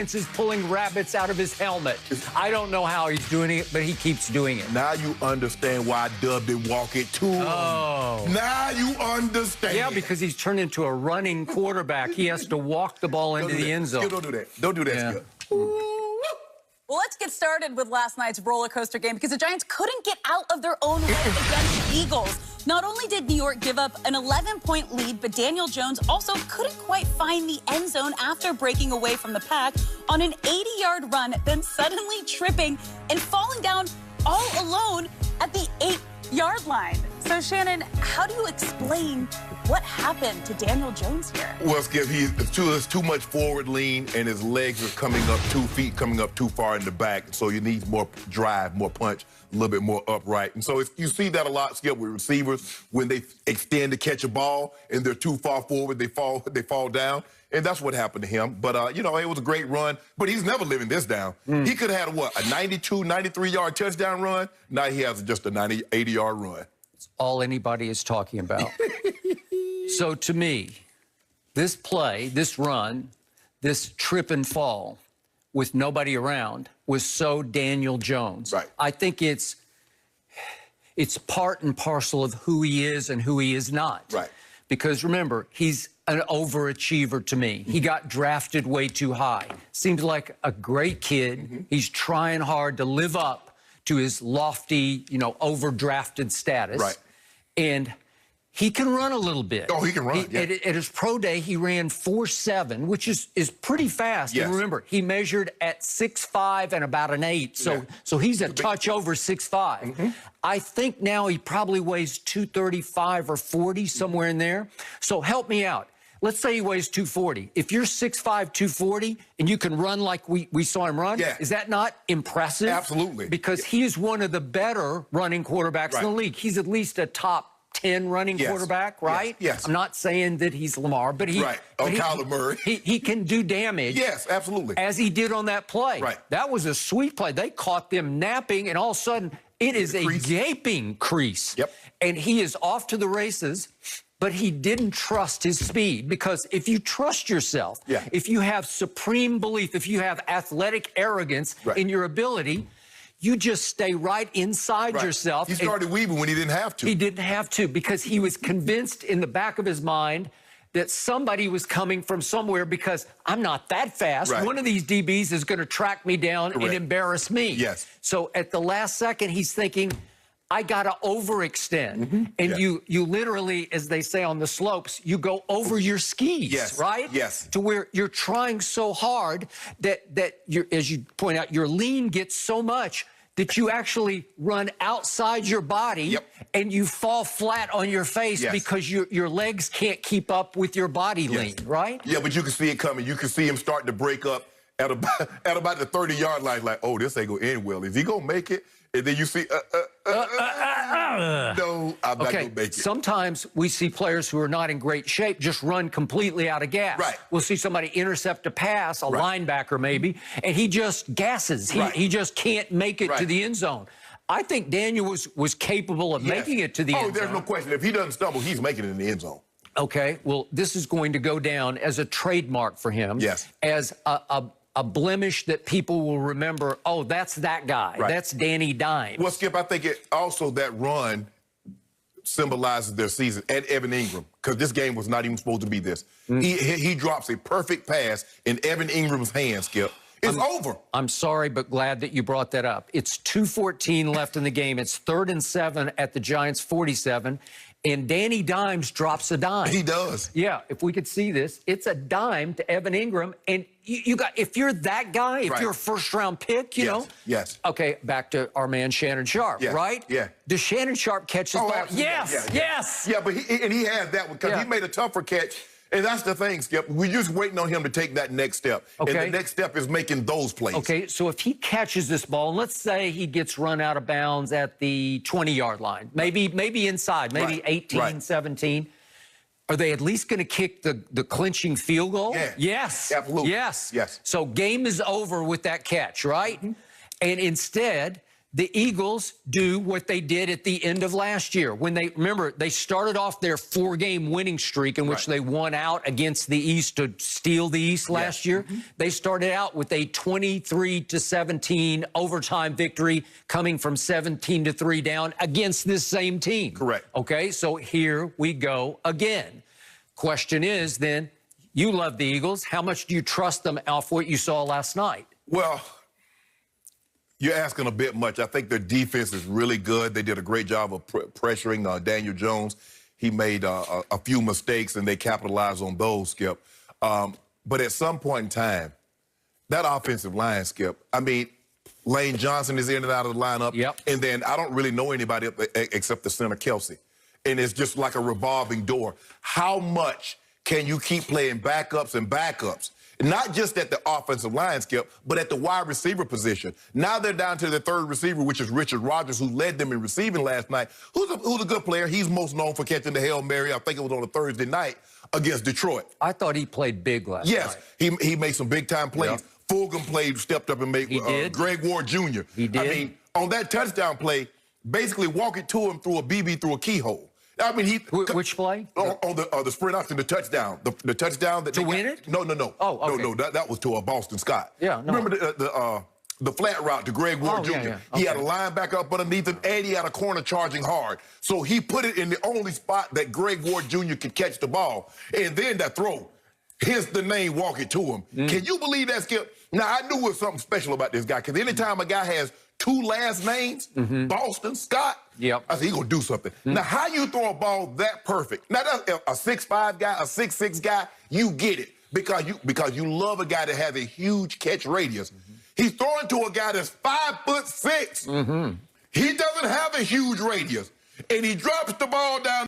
is pulling rabbits out of his helmet. I don't know how he's doing it, but he keeps doing it. Now you understand why Dub didn't walk it to him. Oh. Now you understand. Yeah, because he's turned into a running quarterback. He has to walk the ball into the end zone. Don't do that. Don't do that, Yeah. Skip. Well, let's get started with last night's roller coaster game because the Giants couldn't get out of their own way against the Eagles. Not only did New York give up an 11-point lead, but Daniel Jones also couldn't quite find the end zone after breaking away from the pack on an 80-yard run, then suddenly tripping and falling down all alone at the 8-yard line. So, Shannon, how do you explain what happened to Daniel Jones here? Well, Skip, there's too much forward lean, and his legs are coming up 2 feet, coming up too far in the back. So you need more drive, more punch, a little bit more upright. And so you see that a lot, Skip, with receivers when they extend to catch a ball and they're too far forward, they fall down. And that's what happened to him. But, you know, it was a great run. But he's never living this down. He could have had, what, a 92, 93-yard touchdown run? Now he has just a 90, 80-yard run. It's all anybody is talking about. So to me, this play, this run, this trip and fall with nobody around was so Daniel Jones. Right. I think it's part and parcel of who he is and who he is not. Right. Because remember, he's an overachiever to me. He got drafted way too high. Seems like a great kid. He's trying hard to live up to his lofty, you know, overdrafted status. Right. And he can run a little bit. Oh, he can run, yeah. At his pro day, he ran 4.7, which is pretty fast. Yes. And remember, he measured at 6'5" and about an 8. So he's a touch over 6'5". I think now he probably weighs 235 or 40, somewhere in there. So help me out. Let's say he weighs 240. If you're 6'5", 240, and you can run like we saw him run, is that not impressive? Absolutely. Because he is one of the better running quarterbacks in the league. He's at least a top 10 running quarterback, right? Yes. I'm not saying that he's Lamar, but he... Right. Kyler Murray. He can do damage. Yes, absolutely. As he did on that play. Right. That was a sweet play. They caught them napping, and all of a sudden, it is a gaping crease. Yep. And he is off to the races, but he didn't trust his speed, because if you trust yourself, if you have supreme belief, if you have athletic arrogance in your ability, you just stay right inside yourself. He started weaving when he didn't have to. He didn't have to, because he was convinced in the back of his mind that somebody was coming from somewhere, because I'm not that fast. One of these DBs is going to track me down and embarrass me. Yes. So at the last second, he's thinking, I got to overextend. And you literally, as they say on the slopes, you go over your skis, right? Yes. To where you're trying so hard that you're, as you point out, your lean gets so much that you actually run outside your body and you fall flat on your face because your legs can't keep up with your body lean, right? Yeah, but you can see it coming. You can see him starting to break up at about the 30-yard line, like, oh, this ain't going to end well. Is he going to make it? And then you see, no, I'm not going to make it. Sometimes we see players who are not in great shape just run completely out of gas. We'll see somebody intercept a pass, a linebacker maybe, and he just gasses. He just can't make it to the end zone. I think Daniel was capable of making it to the end zone. Oh, there's no question. If he doesn't stumble, he's making it in the end zone. Okay, well, this is going to go down as a trademark for him. As a blemish that people will remember, oh, that's that guy. That's Danny Dimes. Well, Skip, I think that run symbolizes their season, and Evan Ingram, because this game was not even supposed to be this. He drops a perfect pass in Evan Ingram's hands, Skip. It's over. I'm sorry, but glad that you brought that up. It's 2:14 left in the game. It's 3rd and 7 at the Giants' 47. And Danny Dimes drops a dime. He does. Yeah, if we could see this, it's a dime to Evan Ingram. And you got, if you're that guy, if you're a first-round pick, you know. Okay, back to our man Shannon Sharp, right? Does Shannon Sharp catch this ball? Yes. Yeah, but he had that one because he made a tougher catch. And that's the thing, Skip. We're just waiting on him to take that next step. And the next step is making those plays. Okay, so if he catches this ball, and let's say he gets run out of bounds at the 20-yard line, maybe inside, maybe 18, 17, are they at least going to kick the clinching field goal? Yes. Absolutely. Yes. So game is over with that catch, right? And instead, the Eagles do what they did at the end of last year when they started off their 4-game winning streak in which they won out against the East to steal the East last year. They started out with a 23-17 overtime victory coming from 17-3 down against this same team. Correct. Okay, so here we go again. Question is then, you love the Eagles. How much do you trust them off what you saw last night? Well, you're asking a bit much. I think their defense is really good. They did a great job of pressuring Daniel Jones. He made a few mistakes, and they capitalized on those, Skip. But at some point in time, that offensive line, Skip, I mean, Lane Johnson is in and out of the lineup. Yep. And then I don't really know anybody except the center, Kelsey. And it's just like a revolving door. How much can you keep playing backups and backups? Not just at the offensive line, Skip, but at the wide receiver position. Now they're down to the third receiver, which is Richard Rodgers, who led them in receiving last night. Who's a good player? He's most known for catching the Hail Mary. I think it was on a Thursday night against Detroit. I thought he played big last night. Yes, he made some big-time plays. Yep. Fulgham stepped up and made Greg Ward Jr. He did. I mean, on that touchdown play, basically walk it to him through a BB through a keyhole. I mean, Which play? On the sprint option, the touchdown. The touchdown that to win it? No. Oh, okay. No. That was to Boston Scott. Yeah, no. Remember the flat route to Greg Ward Jr.? Yeah. He Okay. had a linebacker up underneath him, and he had a corner charging hard. So he put it in the only spot that Greg Ward Jr. could catch the ball. And then that throw, here's the name, walk it to him. Can you believe that, Skip? Now, I knew there was something special about this guy, because anytime a guy has 2 last names, Boston Scott, I said, he's going to do something. Now, how you throw a ball that perfect? Now, that's a 6'5" guy, a 6'6" guy, you get it. Because you love a guy that has a huge catch radius. He's throwing to a guy that's 5'6". He doesn't have a huge radius. And he drops the ball down